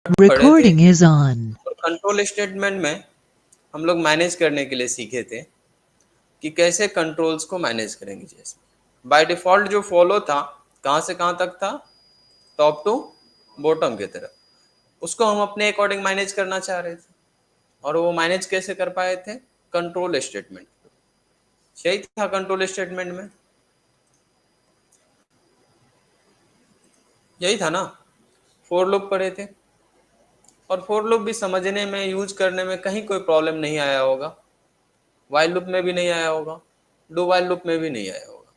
पढ़े थे। Recording is on. और कंट्रोल स्टेटमेंट में हम लोग मैनेज करने के लिए सीखे थे कि कैसे कंट्रोल्स को मैनेज करेंगे। जैसे बाय डिफॉल्ट जो फॉलो था, कहाँ से कहाँ तक था, टॉप टू बॉटम की तरफ, उसको हम अपने अकॉर्डिंग मैनेज करना चाह रहे थे। और वो मैनेज कैसे कर पाए थे? Control statement. यही था कंट्रोल स्टेटमेंट में, यही था ना। फोर लूप पढ़े थे, और फोर लूप भी समझने में, यूज करने में कहीं कोई प्रॉब्लम नहीं आया होगा। वाइल लूप में भी नहीं आया होगा, डू वाइल लूप में भी नहीं आया होगा।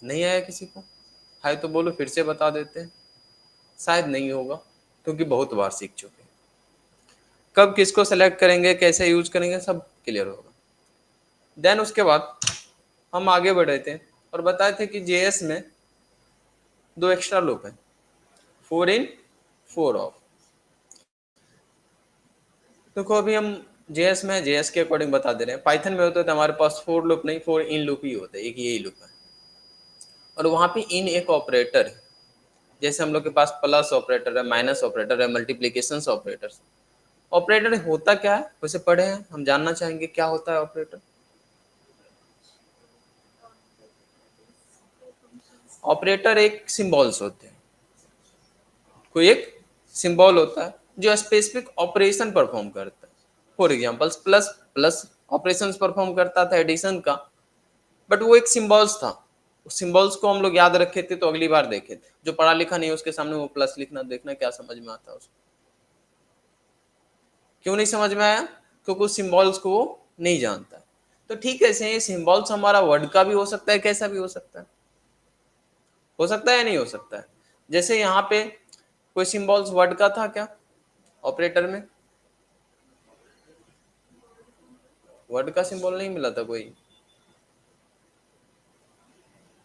नहीं आया किसी को? है तो बोलो, फिर से बता देते हैं। शायद नहीं होगा, क्योंकि बहुत बार सीख चुके हैं। कब किसको सेलेक्ट करेंगे, कैसे यूज करेंगे, सब क्लियर होगा। देन उसके बाद हम आगे बढ़े थे और बताए थे कि जेएस में दो एक्स्ट्रा लूप है, 4 इन 4 ऑफ। देखो अभी हम जेएस में जेएस के अकॉर्डिंग बता दे रहे हैं। पाइथन में होता है तो हमारे पास 4 लूप नहीं, 4 इन लूप ही होता है, एक यही लूप है। और वहां पे इन एक ऑपरेटर है। जैसे हम लोग के पास प्लस ऑपरेटर है, माइनस ऑपरेटर है, मल्टीप्लीकेशन ऑपरेटर। ऑपरेटर होता क्या है, वैसे पढ़े हैं, हम जानना चाहेंगे क्या होता है ऑपरेटर। ऑपरेटर एक सिंबल्स होते हैं, कोई एक सिंबल होता है जो स्पेसिफिक ऑपरेशन परफॉर्म करता है। For example plus, plus operation perform करता था एडिशन का, बट वो एक सिंबल्स था। उस सिंबल्स को हम लोग याद रखे थे तो अगली बार देखे थे। जो पढ़ा लिखा नहीं उसके सामने वो प्लस लिखना, देखना क्या समझ में आता है उसको। क्यों नहीं समझ में आया? क्योंकि उस सिंबल्स को वो नहीं जानता। तो ठीक है, ऐसे सिंबल्स हमारा वर्ड का भी हो सकता है, कैसा भी हो सकता है। हो सकता है या नहीं हो सकता है? जैसे यहाँ पे कोई सिंबल्स वर्ड का था क्या ऑपरेटर में? वर्ड का सिंबल नहीं मिला था कोई।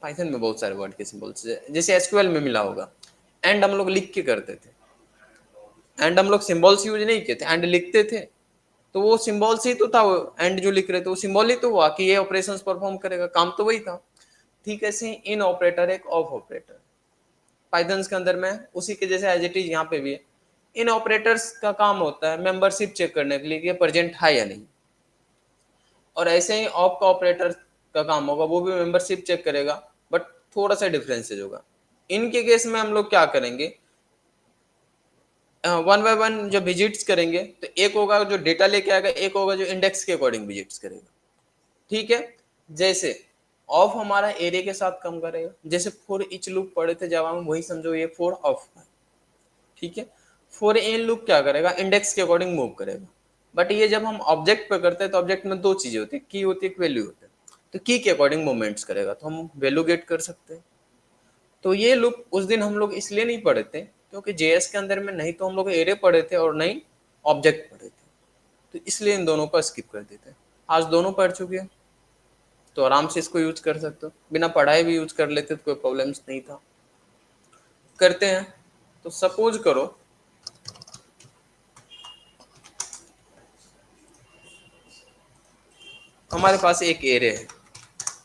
पाइथन में बहुत सारे वर्ड के सिंबल्स, जैसे एसक्यूएल में मिला होगा। एंड हम लोग लिख के करते थे, एंड हम लोग सिंबल्स यूज नहीं किए थे, एंड लिखते थे। तो वो सिंबल्स ही तो था, वो एंड जो लिख रहे थे वो सिंबल ही तो हुआ कि ये ऑपरेशंस परफॉर्म करेगा, काम तो वही था। ठीक है, ऐसे इन ऑपरेटर एक ऑफ ऑपरेटर पाइथन के अंदर में उसी के जैसे एज इट इज यहाँ पे भी है। इन ऑपरेटर्स का काम होता है मेंबरशिप चेक करने के लिए कि प्रेजेंट है या नहीं। और ऐसे ही ऑफ का ऑपरेटर का काम होगा, वो भी मेंबरशिप चेक करेगा, बट थोड़ा सा डिफरेंसेज होगा। इनके केस में हम लोग क्या करेंगे, वन बाय वन जब विजिट्स करेंगे तो एक होगा जो डेटा लेके आएगा, एक होगा जो इंडेक्स के अकॉर्डिंग विजिट्स करेगा। ठीक है, जैसे ऑफ हमारा एरे के साथ कम करेगा, जैसे फॉर ईच लूप पढ़े थे जावा में, वही समझो ये फॉर ऑफ है। ठीक है, फॉर इन लूप क्या करेगा, इंडेक्स के अकॉर्डिंग मूव करेगा। बट ये जब हम ऑब्जेक्ट पे करते हैं तो ऑब्जेक्ट में दो चीजें होती है, की होती है, वैल्यू होता है। तो की के अकॉर्डिंग मूवमेंट्स करेगा, तो हम वैल्यू गेट कर सकते हैं। तो ये लूप उस दिन हम लोग इसलिए नहीं पढ़े थे क्योंकि जेएस के अंदर में नहीं तो हम लोग एरे पढ़े थे और नहीं ऑब्जेक्ट पढ़े थे, तो इसलिए इन दोनों को स्किप कर देते हैं। आज दोनों पढ़ चुके हैं तो आराम से इसको यूज कर सकते हो, बिना पढ़ाई भी यूज कर लेते तो कोई प्रॉब्लम्स नहीं था। करते हैं, तो सपोज करो हमारे पास एक एरे है,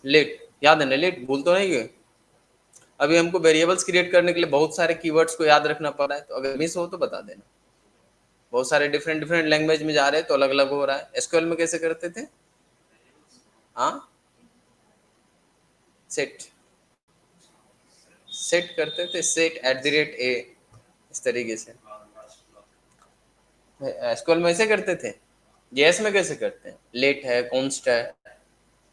लेट, याद है ना लेट, भूल तो नहीं गए? अभी हमको वेरिएबल्स क्रिएट करने के लिए बहुत सारे कीवर्ड्स को याद रखना पड़ रहा है, तो अगर मिस हो तो बता देना। बहुत सारे डिफरेंट डिफरेंट लैंग्वेज में जा रहे हैं तो अलग अलग हो रहा है। एसक्यूएल में कैसे करते थे? हाँ, सेट, सेट करते थे, set at the rate A, इस तरीके से। एसक्यूएल में ऐसे करते थे। जेएस में कैसे करते हैं? लेट है, कॉन्स्ट है,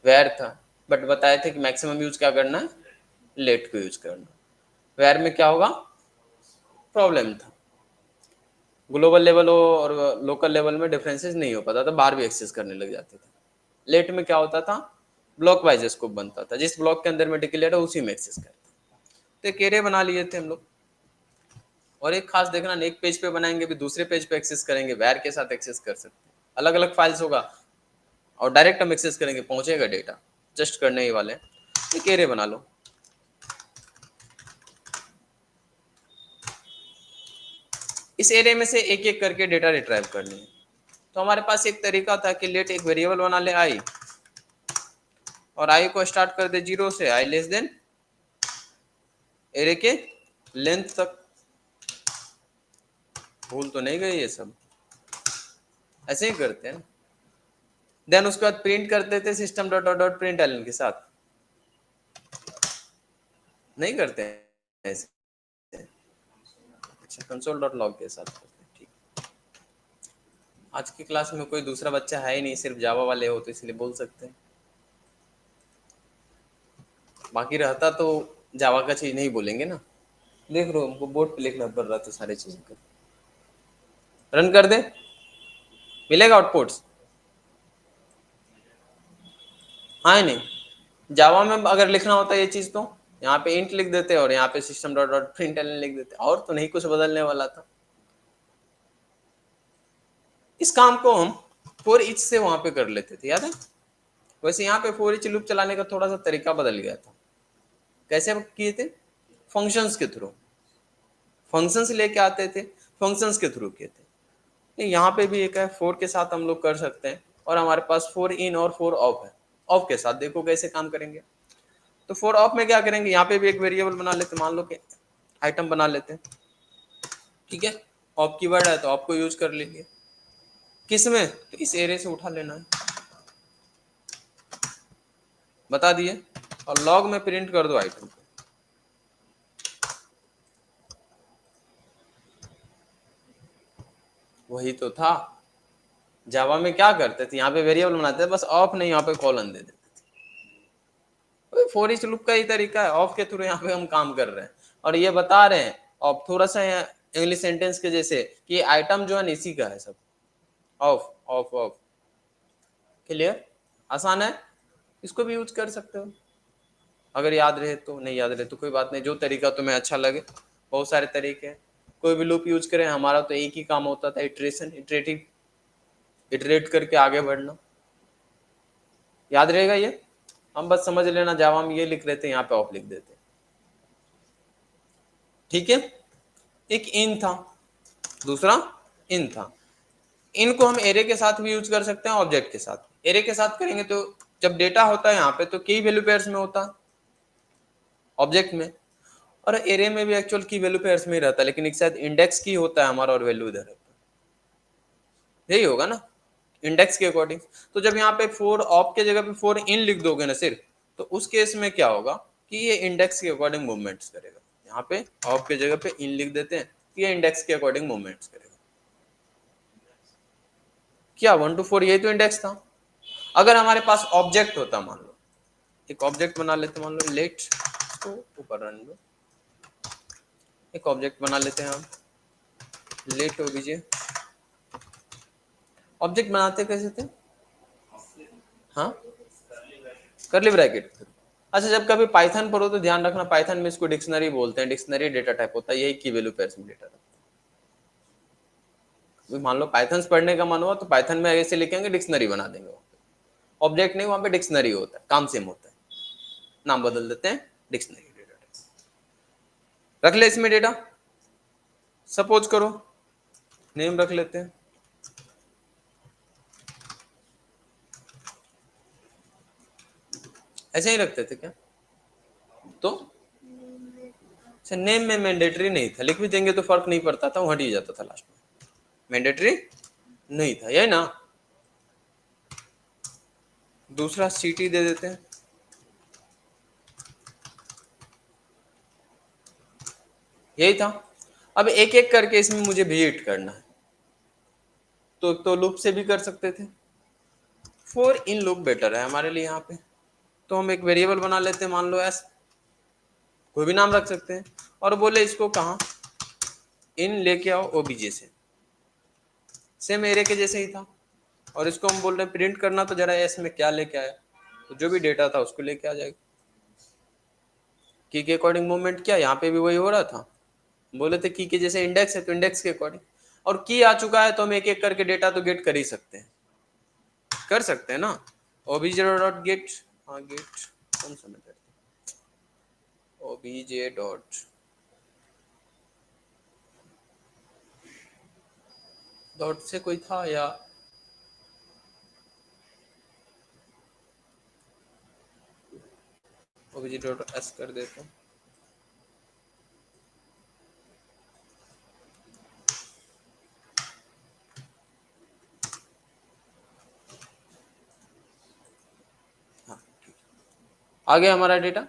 वेयर था। बट बताए थे कि मैक्सिमम यूज क्या करना है, लेट को यूज करना। वेयर में क्या होगा, प्रॉब्लम था। ग्लोबल लेवल हो और लोकल लेवल में डिफरेंसेस नहीं हो पाता था, बाहर भी एक्सेस करने लग जाते थे। लेट में क्या होता था, ब्लॉक वाइज स्कोप बनता था, जिस ब्लॉक के अंदर में डिक्लेयर है उसी में एक्सेस करता। तो एक एरे बना लिए थे हम लोग। और एक खास देखना, एक पेज पे बनाएंगे भी दूसरे पेज पे एक्सेस करेंगे, वैर के साथ एक्सेस कर सकते हैं। अलग अलग फाइल्स होगा और डायरेक्ट हम एक्सेस करेंगे, पहुंचेगा डेटा, जस्ट करने ही वाले। एक एरे बना लो। इस एरे में से एक एक करके डेटा रिट्राइव करनी है। तो हमारे पास एक तरीका था कि लेट एक वेरिएबल बना ले आई, और आई को स्टार्ट कर दे 0 से आई लेस देन एरे के लेंथ तक। भूल तो नहीं गई ये सब? ऐसे ही करते हैं ना। देन उसके बाद प्रिंट करते थे system dot dot dot println के साथ, नहीं करते हैं ऐसे? अच्छा, कंसोल डॉट लॉग के साथ करते हैं, ठीक। आज की क्लास में कोई दूसरा बच्चा है ही नहीं, सिर्फ जावा वाले हो तो इसलिए बोल सकते हैं। बाकी रहता तो जावा का चीज नहीं बोलेंगे ना। देख रहे हो, हमको बोर्ड पे लिखना पड़ रहा था सारी चीजें कर। रन कर दे, मिलेगा आउटपुट्स? हाँ या नहीं? जावा में अगर लिखना होता है ये चीज तो यहाँ पे इंट लिख देते और यहाँ पे system dot dot println लिख देते, और तो नहीं कुछ बदलने वाला था। इस काम को हम फॉर ईच से वहां पे कर लेते थे, याद है? वैसे यहाँ पे फॉर ईच लूप चलाने का थोड़ा सा तरीका बदल गया था। कैसे किए थे? फंक्शंस के थ्रू, फंक्शंस लेके आते थे, फंक्शंस के थ्रू किए थे। यहाँ पे भी एक है, फोर के साथ हम लोग कर सकते हैं, और हमारे पास फोर इन और फोर ऑफ है। ऑफ के साथ देखो कैसे काम करेंगे। तो फोर ऑफ में क्या करेंगे, यहाँ पे भी एक वेरिएबल बना लेते, मान लो कि आइटम बना लेते हैं, ठीक है। ऑफ कीवर्ड है तो आपको यूज कर लीजिए। किस में? तो इस एरे से उठा लेना है, बता दिए। और लॉग में प्रिंट कर दो आइटम। वही तो था। जावा में क्या करते थे, यहाँ पे वेरिएबल बनाते थे, बस ऑफ नहीं यहाँ पे कॉलन दे देते थे। फॉर ईच लूप का ही तरीका है, ऑफ के थ्रू यहाँ पे हम काम कर रहे हैं और ये बता रहे हैं ऑफ थोड़ा सा इंग्लिश सेंटेंस के जैसे कि आइटम जो है इसी का है सब। Of of of, clear? आसान है, इसको भी यूज कर सकते हो अगर याद रहे तो। नहीं याद रहे तो कोई बात नहीं, जो तरीका तुम्हें अच्छा लगे। बहुत सारे तरीके हैं, कोई भी लूप यूज करें। हमारा तो एक ही काम होता था, इटरेशन, इटरेटिव, इटरेट करके आगे बढ़ना। याद रहेगा ये? हम बस समझ लेना, जावा में ये लिख लेते हैं, यहाँ पे ऑफ लिख देते हैं, ठीक है। एक इन था, दूसरा इन था। इनको हम एरे के साथ भी यूज कर सकते हैं, ऑब्जेक्ट के साथ। एरे के साथ करेंगे तो जब डेटा होता है यहाँ पे तो की वैल्यू पेयर्स में होता है, ऑब्जेक्ट में। और एरे में भी एक्चुअल की वैल्यू पेयर्स में ही रहता है, लेकिन एक साथ इंडेक्स की होता है हमारा और वैल्यू इधर रहता है, यही होगा ना, इंडेक्स के अकॉर्डिंग। तो जब यहाँ पे फोर ऑफ के जगह पे फोर इन लिख दोगे ना सिर्फ, तो उस केस में क्या होगा कि ये इंडेक्स के अकॉर्डिंग मूवमेंट्स करेगा। यहाँ पे ऑफ के जगह पे इन लिख देते हैं, ये इंडेक्स के अकॉर्डिंग मूवमेंट्स करेगा। क्या 1 to 4 यही तो इंडेक्स था। अगर हमारे पास ऑब्जेक्ट होता, मान लो एक ऑब्जेक्ट बना लेते, मान लो लेट, इसको ऊपर रन दो, एक ऑब्जेक्ट बना लेते हैं हम, लेट ओबीजे। ऑब्जेक्ट बनाते कैसे थे? हाँ, करली ब्रैकेट। अच्छा, जब कभी पाइथन पढ़ो तो ध्यान रखना, पाइथन में इसको डिक्शनरी बोलते हैं, डिक्शनरी डेटा टाइप होता है, यही की वैल्यू पेयर्स में डेटा रखता है। मान लो पाइथन पढ़ने का मन हुआ तो पाइथन में ऐसे लिखेंगे, डिक्शनरी बना देंगे। ऑब्जेक्ट नहीं, वहां पे डिक्शनरी होता है, काम सेम होता है, नाम बदल देते हैं, डिक्शनरी डेटा रख ले इसमें डेटा। सपोज करो नेम रख लेते हैं, ऐसे ही रखते थे क्या? तो अच्छा, नेम में मैंडेटरी नहीं था, लिख भी देंगे तो फर्क नहीं पड़ता था, वो हट ही जाता था लास्ट में, मैंडेटरी नहीं था, यही ना। दूसरा सीटी दे देते हैं, यही था। अब एक एक करके इसमें मुझे विजिट करना है, तो लूप से भी कर सकते थे। फोर इन लूप बेटर है हमारे लिए यहाँ पे। तो हम एक वेरिएबल बना लेते हैं, मान लो एस, कोई भी नाम रख सकते हैं, और बोले इसको कहाँ, इन लेके आओ ओबीजे से, सेम एरे के जैसे ही था। और इसको हम बोल रहे हैं प्रिंट करना, तो जरा एस में क्या लेके आया, तो जो भी डेटा था उसको लेके आ जाएगा। की के अकॉर्डिंग मूवमेंट किया, यहाँ पे भी वही हो रहा था। बोले थे की के जैसे इंडेक्स है तो इंडेक्स के अकॉर्डिंग, और की आ चुका है तो हम एक एक करके डेटा तो गेट कर ही सकते हैं, कर सकते हैं ना। ओबीजे डॉट गेट, हाँ गेट कौन सा मेथड, ओबीजे डॉट डॉट से कोई था या ओबीजे डॉट एस कर देते हैं। आ गया हमारा डेटा।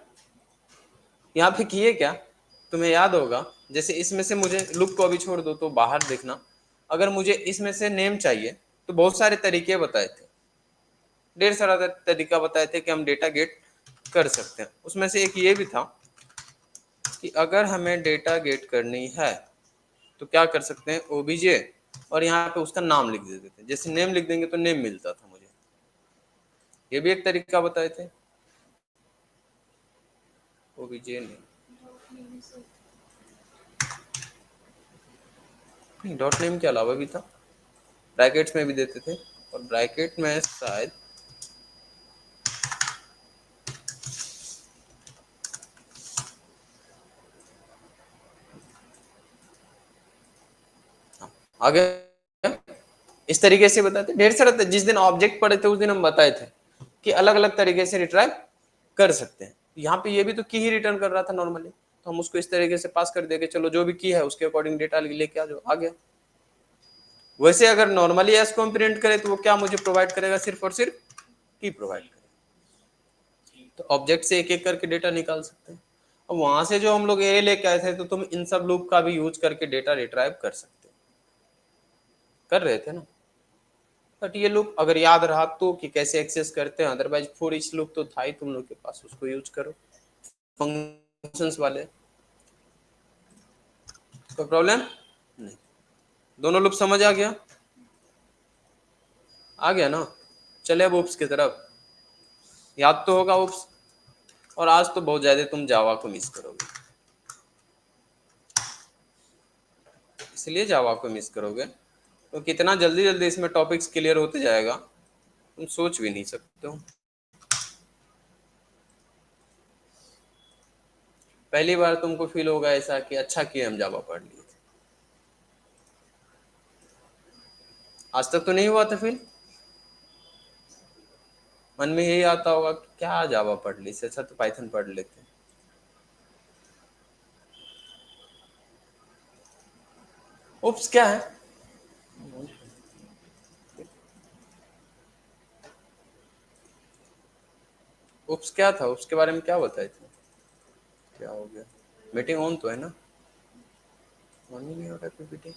यहाँ पे किए क्या, तुम्हें याद होगा, जैसे इसमें से मुझे लूप को अभी छोड़ दो तो बाहर देखना, अगर मुझे इसमें से नेम चाहिए तो बहुत सारे तरीके बताए थे, ढेर सारा तरीका बताए थे कि हम डेटा गेट कर सकते हैं। उसमें से एक ये भी था कि अगर हमें डेटा गेट करनी है तो क्या कर सकते हैं, ओबीजे और यहाँ पे उसका नाम लिख देते थे, जैसे नेम लिख देंगे तो नेम मिलता था मुझे, ये भी एक तरीका बताए थे। ओबीजे नहीं, डॉट नेम के अलावा भी था, ब्रैकेट्स में भी देते थे, और ब्रैकेट में शायद आगे इस तरीके से बताते, ढेर सारा जिस दिन ऑब्जेक्ट पढ़े थे उस दिन हम बताए थे कि अलग अलग तरीके से रिट्राइव कर सकते हैं। यहाँ पे ये भी तो की ही रिटर्न कर रहा था नॉर्मली, तो हम उसको इस तरीके से पास कर देंगे, चलो जो भी की है उसके अकॉर्डिंग डेटा लेके आ जाओ, आ गया। वैसे अगर नॉर्मली एस को हम प्रिंट करें तो वो क्या मुझे प्रोवाइड करेगा, सिर्फ और सिर्फ की प्रोवाइड करेगा। तो ऑब्जेक्ट से एक एक करके डेटा निकाल सकते हैं। अब वहां से जो हम लोग एरे लेके आए थे तो तुम इन सब लूप का भी यूज करके डेटा रिट्राइव कर सकते हो, कर रहे थे ना। बट ये लूप अगर याद रहा तो कि कैसे एक्सेस करते हैं, अदरवाइज फॉर ईच लूप तो था ही तुम लोग के पास, उसको यूज करो फंक्शंस वाले, कोई प्रॉब्लम नहीं। दोनों लूप समझ आ गया, आ गया ना। चले अब ओप्स की तरफ, याद तो होगा ओप्स, और आज तो बहुत ज्यादा तुम जावा को मिस करोगे, इसलिए जावा को मिस करोगे तो कितना जल्दी जल्दी इसमें टॉपिक्स क्लियर होते जाएगा तुम सोच भी नहीं सकते हो। पहली बार तुमको फील होगा ऐसा कि अच्छा किया हम जावा पढ़ लिए थे, आज तक तो नहीं हुआ था, फिर मन में यही आता होगा कि क्या जावा पढ़ ली, इससे अच्छा तो पाइथन पढ़ लेते। ओप्स क्या है, ओप्स क्या था, उसके बारे में क्या बताए थे, क्या हो गया, मीटिंग ऑन तो है ना, ऑन ही नहीं हो रहा पीपीटी।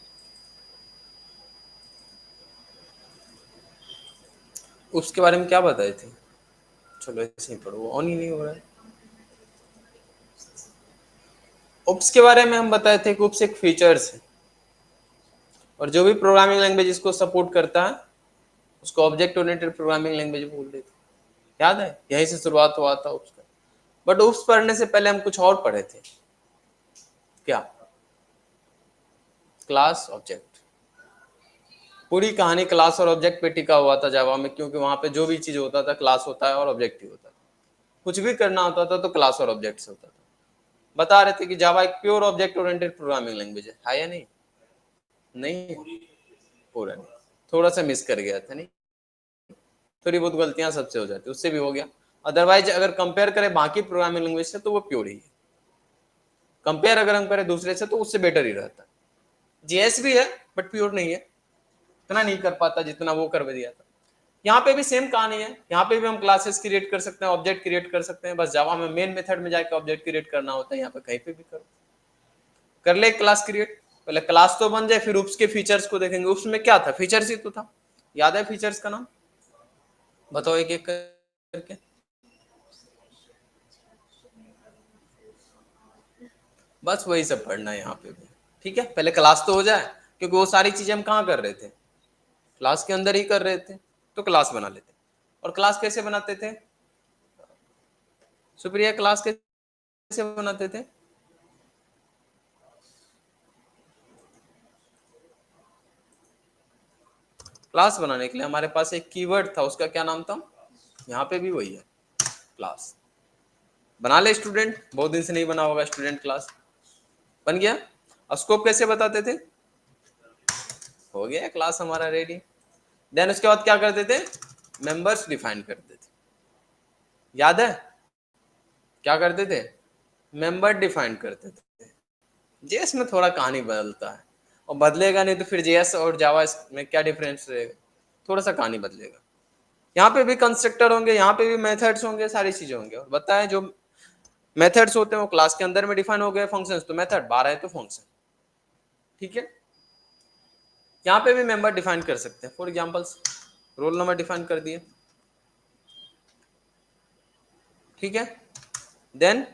उसके बारे में क्या बताए थे, चलो ऐसे ही पढ़ो, ऑन ही नहीं हो रहा है। ओप्स के बारे में हम बताए थे कि ओप्स एक फीचर्स है, और जो भी प्रोग्रामिंग लैंग्वेज इसको सपोर्ट करता है उसको ऑब्जेक्ट ओरिएंटेड प्रोग्रामिंग लैंग्वेज बोल देते हैं। याद है, यहीं से शुरुआत हुआ था ओप्स का। बट ओप्स पढ़ने से पहले हम कुछ और पढ़े थे, क्या, क्लास ऑब्जेक्ट। पूरी कहानी क्लास और ऑब्जेक्ट पे टिका हुआ था जावा में, क्योंकि वहां पे जो भी चीज होता था क्लास होता है और ऑब्जेक्ट ही होता था, कुछ भी करना होता था तो क्लास और ऑब्जेक्ट से होता था। बता रहे थे कि जावा एक pure object oriented programming language है या नहीं, नहीं पूरा नहीं, थोड़ा सा मिस कर गया था, नहीं थोड़ी बहुत गलतियां सबसे हो जाती, उससे भी हो गया। अदरवाइज अगर कंपेयर करें बाकी प्रोग्रामिंग लैंग्वेज से तो वो प्योर ही है, कंपेयर अगर हम करें दूसरे से तो उससे बेटर ही रहता है। जेएस भी है बट प्योर नहीं है, इतना नहीं कर पाता जितना वो कर दिया था। यहाँ पे भी सेम कहानी है, यहाँ पे भी हम क्लासेस क्रिएट कर सकते हैं, ऑब्जेक्ट क्रिएट कर सकते हैं, बस जावा में मेन मेथड में जाकर ऑब्जेक्ट क्रिएट करना होता है, यहाँ पे कहीं पे भी करो, कर ले क्लास क्रिएट। पहले क्लास तो बन जाए फिर उप्स के फीचर्स को देखेंगे, उप्स में क्या था, फीचर्स ही तो था, याद है फीचर्स का नाम, बताओ एक एक करके। बस वही सब पढ़ना है यहाँ पे भी, ठीक है, पहले क्लास तो हो जाए, क्योंकि वो सारी चीजें हम कहाँ कर रहे थे, क्लास के अंदर ही कर रहे थे, तो क्लास बना लेते। और क्लास कैसे बनाते थे सुप्रिया, क्लास कैसे बनाते थे, क्लास बनाने के लिए हमारे पास एक कीवर्ड था, उसका क्या नाम था, यहाँ पे भी वही है, क्लास। बना ले स्टूडेंट, बहुत दिन से नहीं बना होगा स्टूडेंट क्लास, बन गया। स्कोप कैसे बताते थे, हो गया क्लास हमारा रेडी। देन उसके बाद क्या करते थे, मेंबर्स डिफाइन करते थे, याद है क्या करते थे, मेंबर डिफाइन करते थे। जेएस में थोड़ा कहानी बदलता है, और बदलेगा नहीं तो फिर जेएस और जावा में क्या डिफरेंस रहेगा, थोड़ा सा कहानी बदलेगा। यहाँ पे भी कंस्ट्रक्टर होंगे, यहाँ पे भी मेथड्स होंगे, सारी चीजें होंगे। और बताएं जो मेथड्स होते हैं वो क्लास के अंदर में डिफाइन हो गए, फंक्शंस तो मेथड, बाहर है तो फंक्शन। ठीक है, यहाँ पे भी मेंबर डिफाइन कर सकते हैं। For examples roll number define कर दिए, ठीक है, देन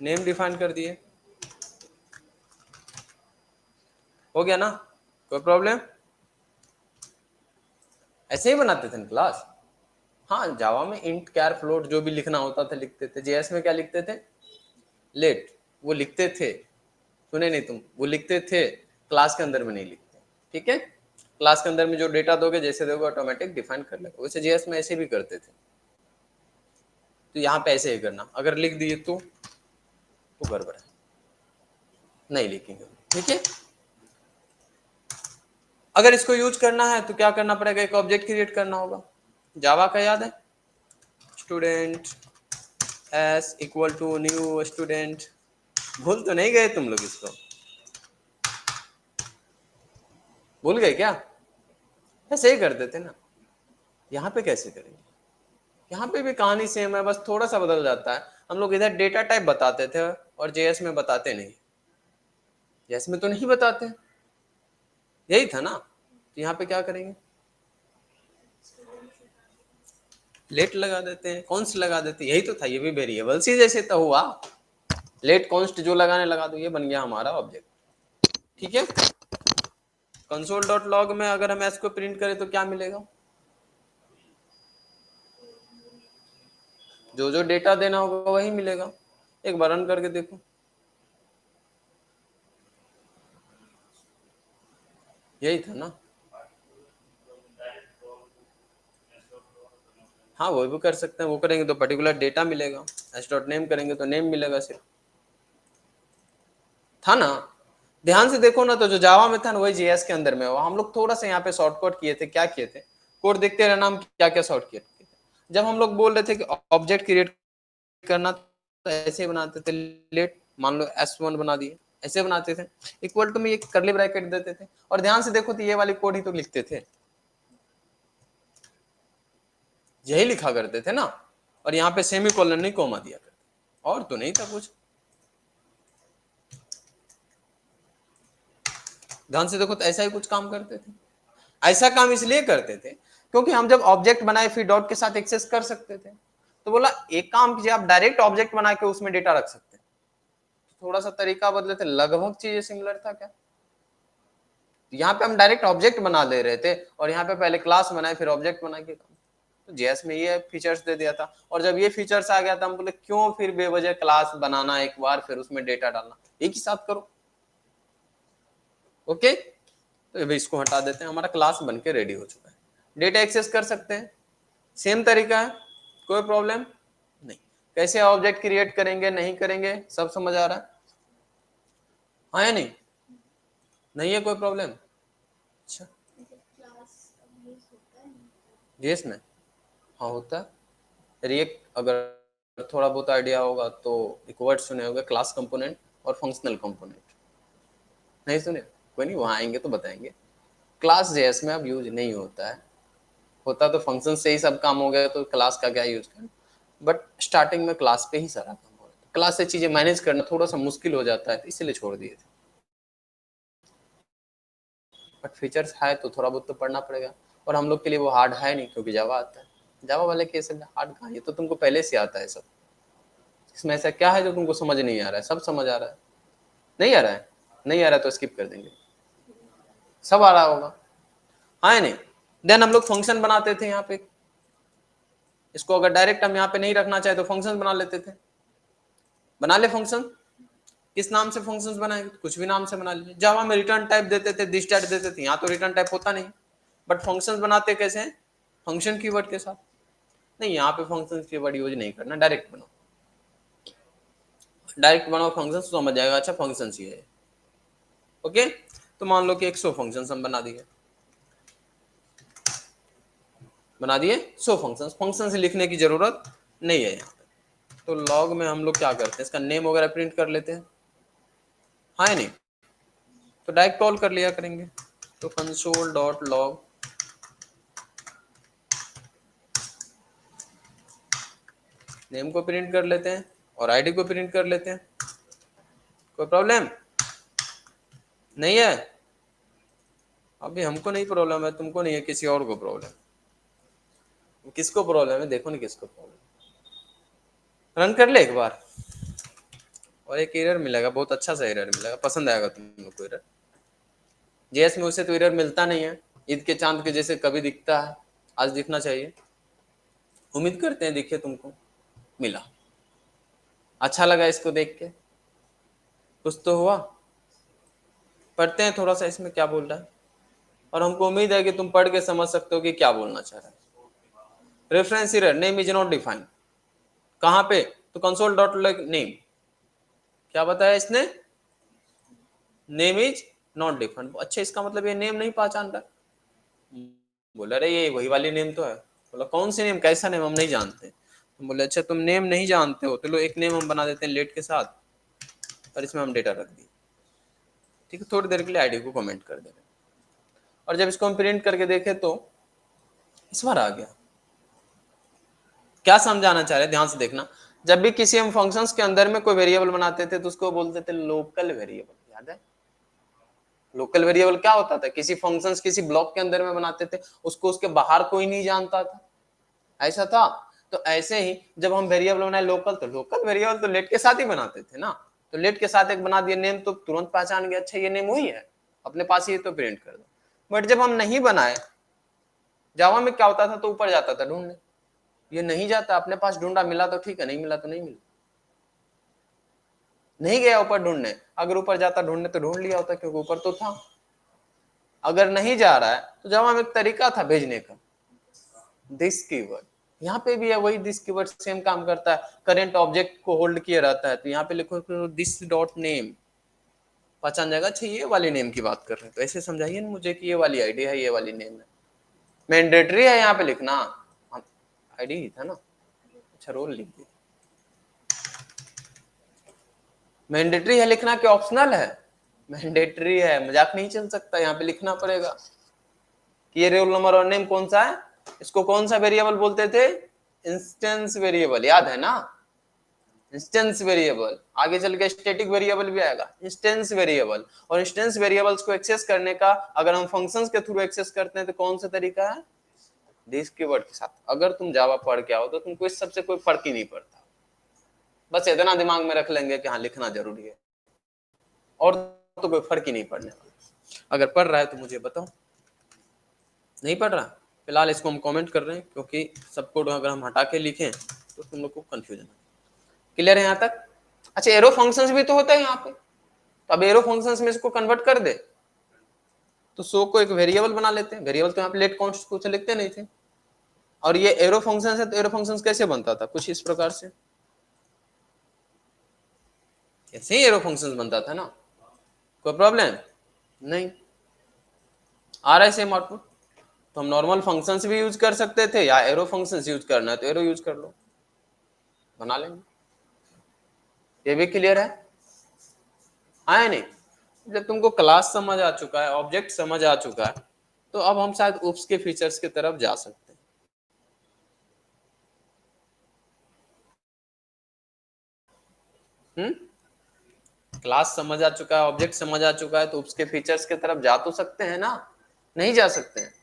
नेम डिफाइन कर दिए, हो गया ना, कोई प्रॉब्लम? ऐसे ही बनाते थे ना क्लास। हाँ, जावा में इंट कैर फ्लोट जो भी लिखना होता था लिखते थे। जेएस में क्या लिखते थे? लेट, वो लिखते थे, सुने नहीं तुम, वो लिखते थे, क्लास के अंदर में नहीं लिखते। ठीक है, क्लास के अंदर में जो डेटा दोगे जैसे दोगे ऑटोमेटिक डिफाइन कर लेगा। वैसे जेएस में ऐसे भी करते थे, तो यहाँ पे ऐसे ही करना। अगर लिख दिए तो गड़बड़ है, नहीं लिखेंगे। ठीक है, अगर इसको यूज करना है तो क्या करना पड़ेगा? एक ऑब्जेक्ट क्रिएट करना होगा। जावा का याद है, student s equal to new student. भूल तो नहीं गए तुम लोग इसको? भूल गए क्या? ऐसे ही करते थे ना। यहाँ पे कैसे करेंगे? यहाँ पे भी कहानी सेम है, बस थोड़ा सा बदल जाता है। हम लोग इधर डेटा टाइप बताते थे और जेएस में बताते नहीं। जेएस में तो नहीं बताते, यही था ना। तो यहाँ पे क्या करेंगे? लेट लगा देते हैं, कॉन्स्ट लगा देते हैं, यही तो था। ये भी वेरिएबल सी जैसे तो हुआ, लेट कॉन्स्ट जो लगाने लगा दो, ये बन गया हमारा ऑब्जेक्ट। ठीक है, कंसोल डॉट लॉग में अगर हम एस को प्रिंट करें तो क्या मिलेगा? जो जो डेटा देना होगा वही मिलेगा। एक बार रन करके देखो, यही था ना। हाँ, वो भी कर सकते हैं। वो करेंगे तो पर्टिकुलर डेटा मिलेगा, एस डॉट नेम करेंगे तो नेम मिलेगा सिर्फ, था ना। ध्यान से देखो ना, तो जो जावा में था ना वही जेएस के अंदर में। हम लोग थोड़ा सा यहाँ पे शॉर्टकट किए थे। क्या किए थे? कोड देखते रहना, हम क्या क्या शॉर्टकट किए थे। जब हम लोग बोल रहे थे कि ऑब्जेक्ट क्रिएट करना, तो ऐसे बनाते थे। लेट मान लो S1 बना दिए, ऐसे बनाते थे। इक्वल टू में एक करली ब्रैकेट देते थे, और ध्यान से देखो तो ये वाली कोड ही तो लिखते थे, यही लिखा करते थे ना। और यहाँ पे सेमी कॉलन नहीं कोमा दिया करते, और तो नहीं था कुछ। ध्यान से देखो तो ऐसा ही कुछ काम करते थे। ऐसा काम इसलिए करते थे क्योंकि हम जब ऑब्जेक्ट बनाए फिर डॉट के साथ एक्सेस कर सकते थे। तो बोला एक काम कीजिए, आप डायरेक्ट ऑब्जेक्ट बना के उसमें डेटा रख सकते हैं। थोड़ा सा तरीका बदले थे, लगभग चीजें सिमिलर था क्या? यहाँ पे हम डायरेक्ट ऑब्जेक्ट बना ले रहे थे, और यहाँ पे पहले क्लास बनाए फिर ऑब्जेक्ट बना के। तो जेएस में ये फीचर्स दे दिया था, और जब ये फीचर्स आ गया था हम बोले क्यों फिर बेवजह क्लास बनाना एक बार फिर उसमें डेटा डालना, एक ही साथ करो। ओके, तो अभी इसको हटा देते हैं, हमारा क्लास बन के रेडी हो चुका है। डेटा एक्सेस कर सकते हैं, सेम तरीका है, कोई प्रॉब्लम नहीं। कैसे ऑब्जेक्ट क्रिएट करेंगे नहीं करेंगे सब समझ आ रहा है? हाँ या नहीं? नहीं है कोई प्रॉब्लम? अच्छा, जेएस में हाँ होता है। रिएक्ट अगर थोड़ा बहुत आइडिया होगा तो एक वर्ड सुने होंगे, क्लास कंपोनेंट और फंक्शनल कंपोनेंट। नहीं सुने? कोई नहीं, वहां आएंगे तो बताएंगे। क्लास जेएस में अब यूज नहीं होता है, होता तो फंक्शन से ही सब काम हो गया, तो क्लास का क्या यूज करना। बट स्टार्टिंग में क्लास पे ही सारा काम हो रहा था। क्लास से चीजें मैनेज करना थोड़ा सा मुश्किल हो जाता है, तो इसलिए छोड़ दिए थे। बट फीचर्स है तो थोड़ा बहुत तो पढ़ना पड़ेगा, और हम लोग के लिए वो हार्ड है नहीं क्योंकि जावा आता है। जावा वाले केस में हार्ड कहाँ, ये तो तुमको पहले से आता है सब। इसमें ऐसा क्या है जो तुमको समझ नहीं आ रहा है? सब समझ आ रहा है। नहीं आ रहा है? नहीं आ रहा है तो स्किप कर देंगे, सब आ रहा होगा। हाँ या नहीं? देन हम लोग फंक्शन बनाते थे यहाँ पे। इसको अगर डायरेक्ट हम यहाँ पे नहीं रखना चाहे तो फंक्शन बना लेते थे। बना ले फंक्शन, किस नाम से फंक्शंस बनाएंगे? कुछ भी नाम से बना लीजिए। जावा में रिटर्न टाइप देते थे, दिस टाइप देते थे, यहाँ तो रिटर्न टाइप होता नहीं। बट फंक्शंस बनाते कैसे हैं? फंक्शन कीवर्ड के साथ। नहीं, यहाँ पे फंक्शन कीवर्ड यूज नहीं करना, डायरेक्ट बनाओ। डायरेक्ट बनाओ फंक्शन तो समझ जाएगा, अच्छा फंक्शन ही है। ओके, तो मान लो कि 100 फंक्शन हम बना दिए, 100 फंक्शन। फंक्शन से लिखने की जरूरत नहीं है यहाँ पे। तो लॉग में हम लोग क्या करते हैं, इसका नेम वगैरह प्रिंट कर लेते हैं। हाँ या नहीं? तो डायरेक्ट कॉल कर लिया करेंगे। तो कंसोल डॉट लॉग नेम को प्रिंट कर लेते हैं और आईडी को प्रिंट कर लेते हैं। कोई प्रॉब्लम नहीं है? अभी हमको नहीं प्रॉब्लम है, तुमको नहीं है, किसी और को प्रॉब्लम। किसको प्रॉब्लम है देखो, नहीं किसको प्रॉब्लम। रन कर ले एक बार और एक एरर मिलेगा, बहुत अच्छा सा एरर मिलेगा, पसंद आएगा तुम लोग को एरर। जेएस में उसे तो एरर मिलता नहीं है, ईद के चांद के जैसे कभी दिखता है, आज दिखना चाहिए। उम्मीद करते हैं दिखे तुमको, मिला। अच्छा लगा इसको देख के, कुछ तो हुआ। पढ़ते हैं थोड़ा सा इसमें क्या बोल रहा है, और हमको उम्मीद है कि तुम पढ़ के समझ सकते हो कि क्या बोलना चाह रहा है। Reference error, name is not defined, कहां पे? तो कंसोल डॉट लॉग नेम, क्या बताया इसने? Name is not defined. अच्छा, इसका मतलब ये नेम नहीं पहचान रहा। बोला अरे ये वही वाली नेम तो है। बोला कौन सी नेम, कैसा नेम, हम नहीं जानते। बोले अच्छा तुम नेम नहीं जानते हो तो लो एक नेम हम बना देते हैं लेट के साथ, और इसमें हम डेटा रख दिए। ठीक है, थोड़ी देर के लिए आईडी को कमेंट कर दे रहे, और जब इसको हम प्रिंट करके देखे तो इस बार आ गया। क्या समझाना चाह रहे, ध्यान से देखना। जब भी किसी हम फंक्शंस के अंदर में कोई वेरिएबल बनाते थे तो उसको बोलते थे लोकल वेरिएबल, याद है? लोकल वेरिएबल क्या होता था? किसी फंक्शंस किसी ब्लॉक के अंदर में बनाते थे, उसको उसके बाहर कोई नहीं जानता था, ऐसा था। तो ऐसे ही जब हम वेरिएबल बनाए लोकल, तो लोकल वेरिएबल तो लेट के साथ ही बनाते थे ना, तो लेट के साथ एक बना दिया नेम, तो तुरंत पहचान गया अच्छा ये नेम हुई है, अपने पास ही तो प्रिंट कर दो। बट जब हम नहीं बनाए, जावा में क्या होता था, तो ऊपर जाता था ढूंढने, ये नहीं जाता, अपने पास ढूंढा, मिला तो ठीक है, नहीं मिला तो नहीं मिला। नहीं गया ऊपर ढूंढने, अगर ऊपर जाता ढूंढने तो ढूंढ लिया होता, क्योंकि ऊपर तो था। अगर नहीं जा रहा है तो जावा में एक तरीका था भेजने का, दिस कीवर्ड। यहाँ पे भी है वही, दिस कीवर्ड सेम काम करता है, करेंट ऑब्जेक्ट को होल्ड किया रहता है, तो यहाँ पे लिखो दिस डॉट नेम, पहचान जाएगा अच्छा ये वाली नेम की बात कर रहे हैं। तो ऐसे समझाइए ना मुझे कि ये वाली आईडी है, ये वाली नेम है। मैंडेटरी है यहाँ पे लिखना, आईडी ही था ना, अच्छा रोल लिख दिया। मैंडेटरी है लिखना कि ऑप्शनल है? मैंडेटरी है, मजाक नहीं चल सकता, यहाँ पे लिखना पड़ेगा कि ये रोल नंबर और नेम कौन सा है। इसको कौन सा वेरिएबल बोलते थे? इंस्टेंस वेरिएबल, याद है ना? इंस्टेंस वेरिएबल, आगे चल के स्टैटिक वेरिएबल भी आएगा, इंस्टेंस वेरिएबल। और इंस्टेंस वेरिएबल्स को एक्सेस करने का अगर हम फंक्शंस के थ्रू एक्सेस करते हैं तो कौन सा तरीका है? दिस कीवर्ड के साथ। अगर तुम जावा पढ़ के आओ तो तुमको इस सबसे कोई फर्क ही नहीं पड़ता, बस इतना दिमाग में रख लेंगे कि हाँ लिखना जरूरी है, और तो कोई फर्क ही नहीं पड़ने वाला। अगर पढ़ रहा है तो मुझे बताओ, नहीं पढ़ रहा फिलहाल इसको हम कमेंट कर रहे हैं, क्योंकि सब कोड अगर हम हटा के लिखें तो तुम लोग को कंफ्यूजन है। क्लियर है यहाँ तक? अच्छा, एरो फंक्शंस भी तो होता है यहाँ पे, तो अब एरो फंक्शंस में इसको कन्वर्ट कर दे, तो शो को एक वेरिएबल बना लेते हैं। वेरिएबल तो यहाँ पे लेट कॉन्स्ट कुछ लिखते नहीं थे, और ये एरो फंक्शन है, तो एरो फंक्शन कैसे बनता था? कुछ इस प्रकार से, ऐसे ही एरो फंक्शन बनता था ना, कोई प्रॉब्लम नहीं। आ रहा है सेम आउटपुट। तो हम नॉर्मल फंक्शंस भी यूज कर सकते थे, या एरो फंक्शंस यूज करना है तो एरो यूज कर लो, बना लेंगे। ये भी क्लियर है? आया नहीं? जब तुमको क्लास समझ आ चुका है, ऑब्जेक्ट समझ आ चुका है, तो अब हम शायद उप्स के फीचर्स की तरफ जा सकते हैं। क्लास समझ आ चुका है, ऑब्जेक्ट समझ आ चुका है, तो उसके फीचर्स की तरफ जा तो सकते हैं ना? नहीं जा सकते हैं?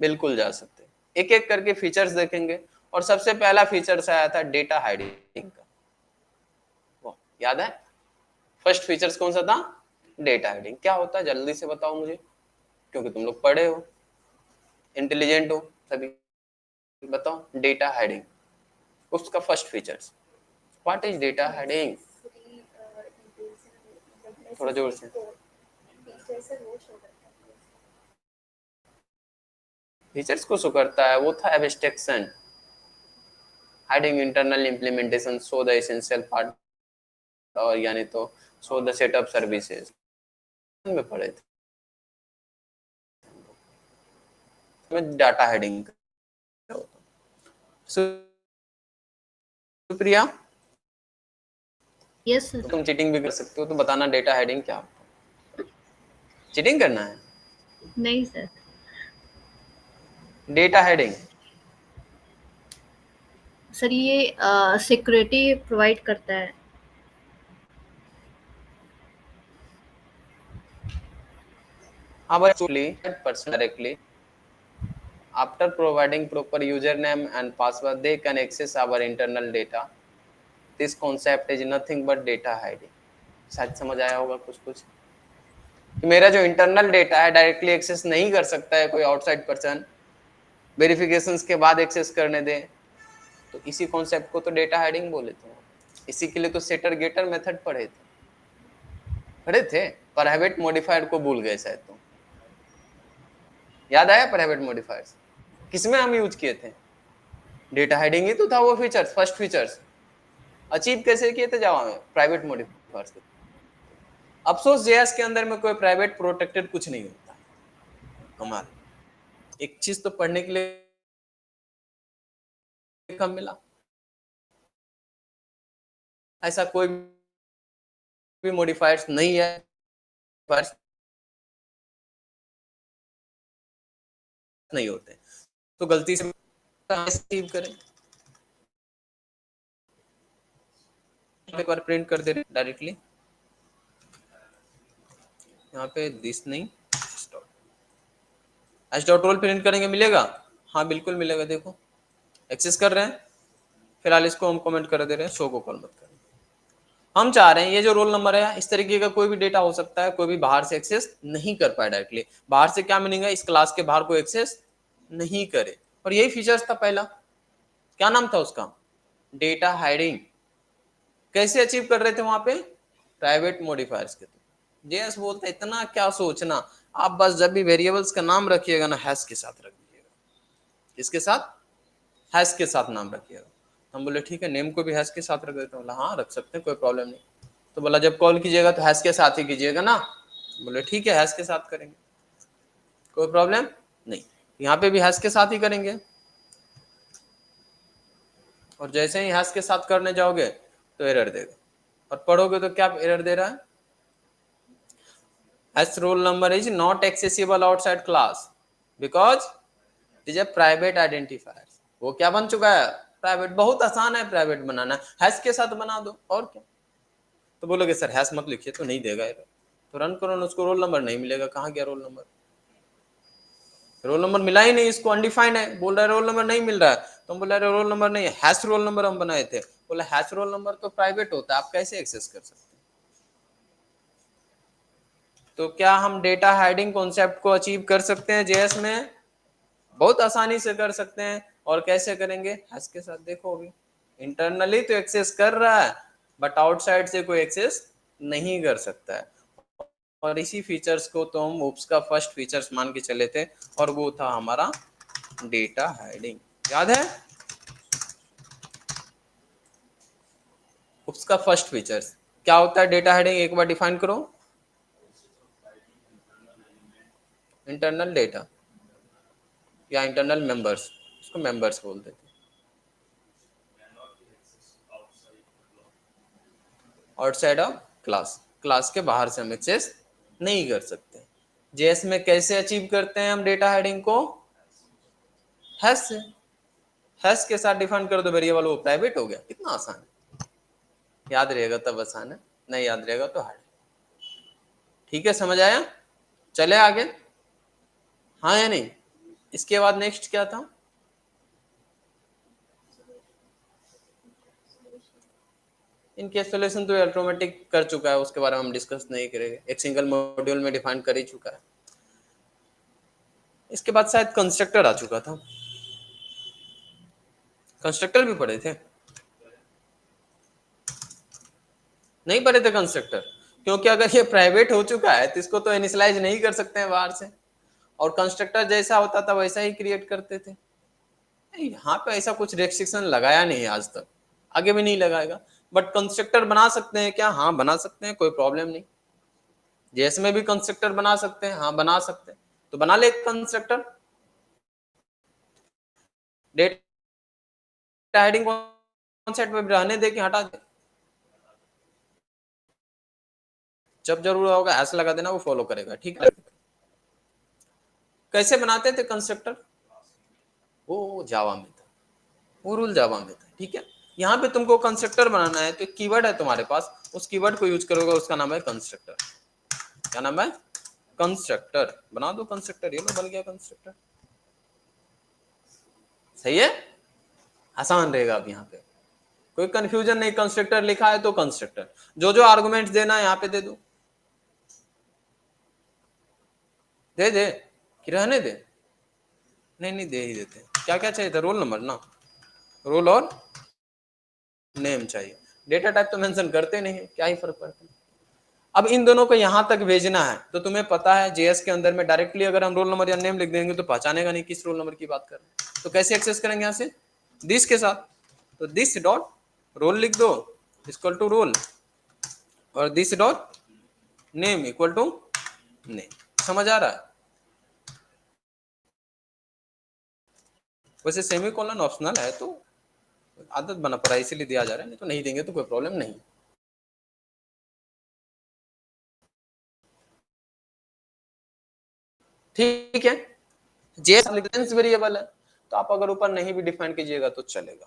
बिल्कुल जा सकते हैं। एक एक करके फीचर्स देखेंगे, और सबसे पहला फीचर्स आया था डेटा हाइडिंग का, वो याद है? फर्स्ट फीचर्स कौन सा था? Data hiding. क्या होता है जल्दी से बताओ मुझे, क्योंकि तुम लोग पढ़े हो, इंटेलिजेंट हो सभी, बताओ डेटा हाइडिंग, उसका first features. What is data hiding? थोड़ा जोर से। फीचर्स को शो करता है, वो था abstraction, hiding internal implementation, show the essential part, और यानी तो शो द सेटअप सर्विसेज में पढ़े थे। में data heading Supriya, yes sir. तुम चीटिंग भी कर सकते हो, तो बताना डेटा हेडिंग क्या होता है। चीटिंग करना है? नहीं सर। डेटा हेडिंग सर ये सिक्योरिटी प्रोवाइड करता है। Our actually person directly after providing proper username and password, they can access our internal data. This concept is nothing but data hiding. शायद समझ आया होगा कुछ कुछ कि मेरा जो इंटरनल डेटा है डायरेक्टली एक्सेस नहीं कर सकता है कोई आउटसाइड पर्सन, वेरिफिकेशंस के बाद एक्सेस करने दे, तो इसी कॉन्सेप्ट को तो डेटा हाइडिंग बोले थे। इसी के लिए तो सेटर गेटर मेथड पढ़े थे। प्राइवेट मॉडिफायर को भूल गए शायद, तो याद आया प्राइवेट मॉडिफायर्स किसमें हम यूज किए थे? डेटा हाइडिंग ही तो था वो फीचर्स, फर्स्ट फीचर्स अचीव कैसे किए थे जावा में, प्राइवेट मॉडिफायर्स के। अफसोस जेएस के अंदर में कोई प्राइवेट प्रोटेक्टेड कुछ नहीं होता। कमाल, एक चीज तो पढ़ने के लिए कम मिला, ऐसा कोई भी मॉडिफायर्स नहीं है नहीं होते, तो गलती से अचीव करें। एक बार प्रिंट कर दे रहे डायरेक्टली यहाँ पे दिस नहीं एच डॉट रोल प्रिंट करेंगे मिलेगा। हाँ बिल्कुल मिलेगा, देखो एक्सेस कर रहे हैं। फिलहाल इसको हम कमेंट कर दे रहे हैं, शो को कॉल मत करें। हम चाह रहे हैं ये जो रोल नंबर है इस तरीके का कोई भी डेटा हो सकता है, कोई भी बाहर से एक्सेस नहीं कर पाए डायरेक्टली। बाहर से क्या मीनिंग है, इस क्लास के बाहर कोई एक्सेस नहीं करे। और यही फीचर्स था पहला, क्या नाम था उसका, डेटा हाइडिंग। कैसे अचीव कर रहे थे वहां पे, प्राइवेट मॉडिफायर्स के थ्रू। जेएस बोलते इतना क्या सोचना, आप बस जब भी वेरिएबल्स का नाम रखिएगा ना हैश के साथ रख दीजिएगा। किसके साथ, हैश के साथ नाम रखिएगा। हम बोले ठीक है, नेम को भी हैश के साथ रख देते हैं। बोला हाँ रख सकते हैं, कोई प्रॉब्लम नहीं। तो बोला जब कॉल कीजिएगा तो हैश के साथ ही कीजिएगा ना। बोले ठीक है हैश के साथ करेंगे, कोई प्रॉब्लम नहीं। यहाँ पे भी हैश के साथ ही करेंगे। और जैसे ही हैश के साथ करने जाओगे तो एरर देगा, और पढ़ोगे तो क्या एरर दे रहा है, hash roll number is not accessible outside class because it is a private identifier. वो क्या बन चुका है, प्राइवेट। बहुत आसान है प्राइवेट बनाना, हैश के साथ बना दो और क्या। तो बोलोगे सर हैश मत लिखिए तो नहीं देगा एरर, तो रन करो ना, उसको रोल नंबर नहीं मिलेगा। कहाँ गया रोल नंबर, रोल नंबर मिला ही नहीं, इसको अनडिफाइंड है। बोल रहा है रोल नंबर नहीं मिल रहा है, तो हम बोल रहे रोल नंबर नहीं है, हैश रोल नंबर हम बनाए थे। बोला हैश रोल नंबर तो प्राइवेट होता है, आप कैसे एक्सेस कर सकते हैं। तो क्या हम डेटा हाइडिंग कॉन्सेप्ट को अचीव कर सकते हैं जेएस में? बहुत आसानी से कर सकते हैं। और कैसे करेंगे, हैश के साथ। देखो अभी इंटरनली तो एक्सेस कर रहा है, बट आउटसाइड से कोई एक्सेस नहीं कर सकता है। और इसी फीचर्स को तो हम ओप्स का फर्स्ट फीचर्स मान के चले थे, और वो था हमारा डेटा हाइडिंग। याद है ओप्स का फर्स्ट फीचर्स क्या होता है, डेटा हाइडिंग एक बार डिफाइन करो। इंटरनल डेटा या इंटरनल मेंबर्स, उसको मेंबर्स बोल देते हैं। आउटसाइड ऑफ क्लास, क्लास के बाहर से हम एक्सेस नहीं कर सकते। जेएस में कैसे अचीव करते हैं हम डेटा हाइडिंग को, हैश से। हैश के साथ डिफाइन कर दो वेरिएबल, वो प्राइवेट हो गया। कितना आसान है, याद रहेगा तब आसान है, नहीं याद रहेगा तो हार्ड। ठीक है समझ आया, चले आगे। हाँ या नहीं, इसके बाद नेक्स्ट क्या था, इनके सोल्यूशन तो ऑटोमेटिक कर चुका है, उसके बारे में हम डिस्कस नहीं करेंगे, एक सिंगल मॉड्यूल में डिफाइन कर ही चुका है। इसके बाद शायद कंस्ट्रक्टर आ चुका था, कंस्ट्रक्टर भी पढ़े थे, नहीं पढ़े थे कंस्ट्रक्टर? क्योंकि अगर ये प्राइवेट हो चुका है तो इसको तो इनिशियलाइज नहीं कर सकते हैं बाहर से, और कंस्ट्रक्टर जैसा होता था वैसा ही क्रिएट करते थे। यहाँ पे ऐसा कुछ रेस्ट्रिक्शन लगाया नहीं आज तक, आगे भी नहीं लगाएगा। बट कंस्ट्रक्टर बना सकते हैं क्या, हाँ बना सकते हैं, कोई प्रॉब्लम नहीं। जेएस में भी कंस्ट्रक्टर बना सकते हैं, हाँ बना सकते हैं। तो बना ले कंस्ट्रक्टर। डेटा हाइडिंग कॉन्सेप्ट में रहने दे कि हटा दे, जब जरूर होगा ऐसा लगा देना, वो फॉलो करेगा। ठीक है, कैसे बनाते थे कंस्ट्रक्टर, वो जावा में था, वो रूल जावा में था। ठीक है, यहाँ पे तुमको कंस्ट्रक्टर बनाना है तो कीवर्ड है तुम्हारे पास, उस कीवर्ड को यूज करोगे, उसका नाम है कंस्ट्रक्टर। क्या नाम है? कंस्ट्रक्टर। बना दो कंस्ट्रक्टर, ये लो बन गया कंस्ट्रक्टर। सही है, आसान रहेगा। अब यहाँ पे कोई कंफ्यूजन नहीं, कंस्ट्रक्टर लिखा है तो कंस्ट्रक्टर, जो जो आर्गुमेंट्स देना है यहाँ पे दे दो। दे दे कि रहने दे? नहीं नहीं, दे ही देते। क्या क्या चाहिए था? रोल नंबर ना, रोल और नेम चाहिए। डेटा टाइप तो मेंशन करते नहीं है, क्या ही फर्क पड़ता है। अब इन दोनों को यहां तक भेजना है तो तुम्हें पता है जेएस के अंदर में डायरेक्टली अगर हम रोल नंबर या नेम लिख देंगे तो पहचानेगा नहीं किस रोल नंबर की बात कर रहे हैं। तो कैसे एक्सेस करेंगे यहाँ से? दिस के साथ, तो दिस डॉट रोल लिख दो इक्वल टू रोल, और this dot name equal to name. समझ आ रहा है? वैसे सेमी कॉलन ऑप्शनल है, तो आदत बना पड़ा इसीलिए दिया जा रहा है, नहीं तो नहीं देंगे तो कोई प्रॉब्लम नहीं। ठीक है, जेएस रेफरेंस वेरिएबल है, तो आप अगर ऊपर नहीं भी डिफाइन कीजिएगा तो चलेगा।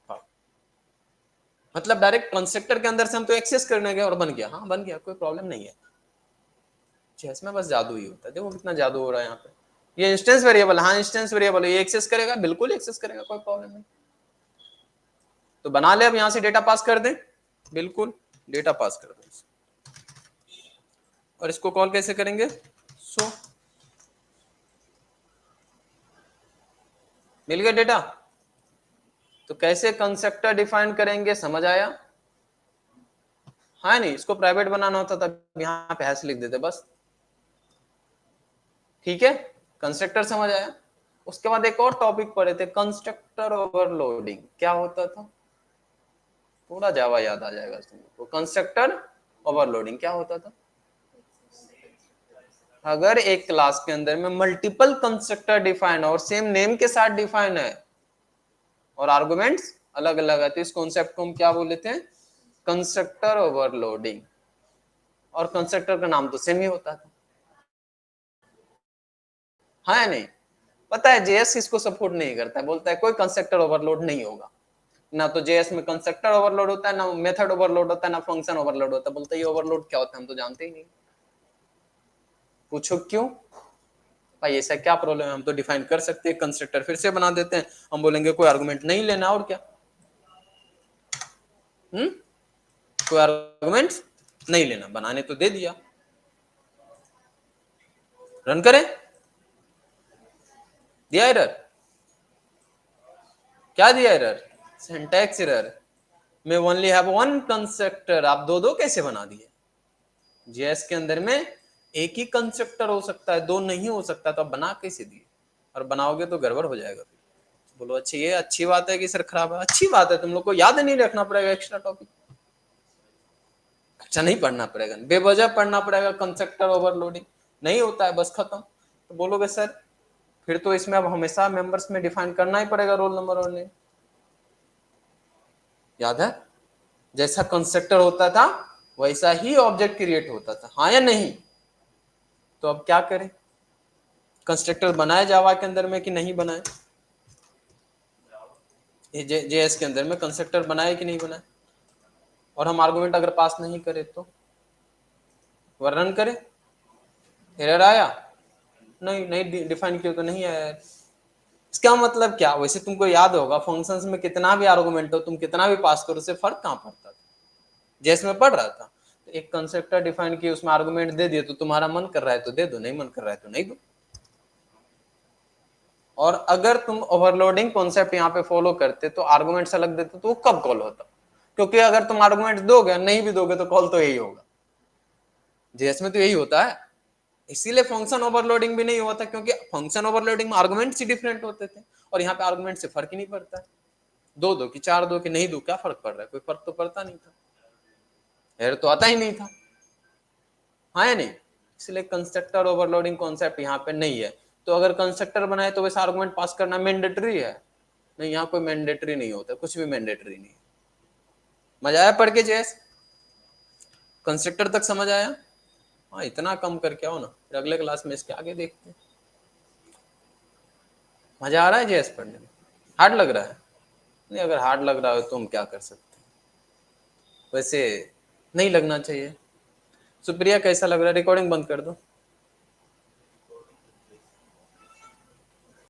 हाँ, मतलब डायरेक्ट कंस्ट्रक्टर के अंदर से हम तो एक्सेस करने गए और बन गया। हाँ बन गया, कोई प्रॉब्लम नहीं है। जेएस में बस जादू ही होता है। देखो कितना जादू हो रहा है यहाँ पे। ये इंस्टेंस वेरिएबल, हाँ इंस्टेंस वेरिएबल, ये एक्सेस करेगा, बिल्कुल एक्सेस करेगा, कोई प्रॉब्लम नहीं। तो बना ले, अब यहां से डेटा पास कर दें, बिल्कुल डेटा पास कर दें। और इसको कॉल कैसे करेंगे? सो मिल गया डेटा। तो कैसे कंस्ट्रक्टर डिफाइन करेंगे, समझ आया? हाँ नहीं, इसको प्राइवेट बनाना होता तब यहाँ पे हैश लिख देते बस। ठीक है, कंस्ट्रक्टर समझ आया। उसके बाद एक और टॉपिक पढ़े थे, कंस्ट्रक्टर ओवरलोडिंग। क्या होता था? पूरा जावा याद आ जाएगा तुमको। कंस्ट्रक्टर ओवरलोडिंग क्या होता था? अगर एक क्लास के अंदर में मल्टीपल कंस्ट्रक्टर डिफाइन और सेम नेम के साथ डिफाइन है और आर्गुमेंट्स अलग अलग है, तो इस कॉन्सेप्ट को हम क्या बोल लेते हैं? Constructor overloading. और कंस्ट्रक्टर का नाम तो सेम ही होता था। हाँ या नहीं? पता है जेएस इसको सपोर्ट नहीं करता है, बोलता है कोई कंस्ट्रक्टर ओवरलोड नहीं होगा। ना तो जेएस में कंस्ट्रक्टर ओवरलोड होता है, ना मेथड ओवरलोड होता है, ना फंक्शन ओवरलोड होता है। बोलता है ये ओवरलोड क्या होता है, हम तो जानते ही नहीं। पूछो क्यों भाई, ऐसा क्या प्रॉब्लम है? हम तो डिफाइन कर सकते हैं, कंस्ट्रक्टर फिर से बना देते हैं। हम बोलेंगे कोई आर्गुमेंट नहीं लेना, और क्या। कोई आर्गुमेंट नहीं लेना, बनाने तो दे दिया। रन करें, दिया एरर। क्या दिया एरर? Syntax error. मैं ओनली हैव वन कंस्ट्रक्टर, आप दो दो कैसे बना दिए? जेएस के अंदर में एक ही कंस्ट्रक्टर हो सकता है, दो नहीं हो सकता, तो आप बना कैसे दिए? और बनाओगे तो गड़बड़ हो जाएगा। बोलो अच्छा, ये अच्छी बात है कि सर खराब है? अच्छी बात है, तुम लोग को याद नहीं रखना पड़ेगा एक्स्ट्रा टॉपिक। अच्छा नहीं पढ़ना पड़ेगा, बेवजह पढ़ना पड़ेगा कंस्ट्रक्टर ओवरलोडिंग। नहीं होता है, बस खत्म। तो बोलोगे सर फिर तो इसमें अब हमेशा मेंबर्स में डिफाइन करना ही पड़ेगा रोल नंबर और नेम। याद है, जैसा कंस्ट्रक्टर होता था वैसा ही ऑब्जेक्ट क्रिएट होता था, हाँ या नहीं? तो अब क्या करें? कंस्ट्रक्टर बनाए जावा के अंदर में कि नहीं बनाए? जेएस के अंदर में कंस्ट्रक्टर बनाए कि नहीं बनाए? और हम आर्गुमेंट अगर पास नहीं करे तो वर्णन करें, एरर आया? नहीं नहीं डिफाइन किया तो नहीं आया। इसका मतलब क्या? वैसे तुमको याद होगा फंक्शंस में कितना भी आर्गुमेंट हो, तुम कितना भी पास करो, उससे फर्क कहां पड़ता था? जैसे मैं पढ़ रहा था, तो एक कंस्ट्रक्टर डिफाइन किया, उसमें आर्गुमेंट दे दिए, तो तुम्हारा मन कर रहा है तो दे दो, नहीं मन कर रहा है तो नहीं दो। और अगर तुम ओवरलोडिंग कॉन्सेप्ट यहाँ पे फॉलो करते तो आर्गुमेंट्स अलग देते तो वो कब कॉल होता? क्योंकि अगर तुम आर्गुमेंट दोगे, नहीं भी दोगे तो कॉल तो यही होगा। जेएस में तो यही होता है, इसीलिए फंक्शन ओवरलोडिंग भी नहीं होता, क्योंकि फंक्शन ओवरलोडिंग में आर्गुमेंट्स ही डिफरेंट होते थे, और यहाँ पे आर्गुमेंट से फर्क ही नहीं पड़ता। दो दो कि चार दो कि नहीं दो, क्या फर्क पड़ रहा है? कोई फर्क तो पड़ता नहीं था, एरर तो आता ही नहीं था। हाँ या नहीं? इसलिए कंस्ट्रक्टर ओवरलोडिंग कॉन्सेप्ट यहाँ पे नहीं है। तो अगर कंस्ट्रक्टर बनाए तो वैसे आर्गुमेंट पास करना मैंडेटरी है? नहीं, यहाँ कोई मैंडेटरी नहीं होता, कुछ भी मैंडेटरी नहीं। मजा आया पढ़ के जेएस? कंस्ट्रक्टर तक समझ आया? हाँ, इतना कम करके आओ ना, फिर अगले क्लास में इसके आगे देखते हैं। मजा आ रहा है जेएस पढ़ने में? हार्ड लग रहा है? नहीं, अगर हार्ड लग रहा हो तो हम क्या कर सकते हैं, वैसे नहीं लगना चाहिए। सुप्रिया कैसा लग रहा है? रिकॉर्डिंग बंद कर दो।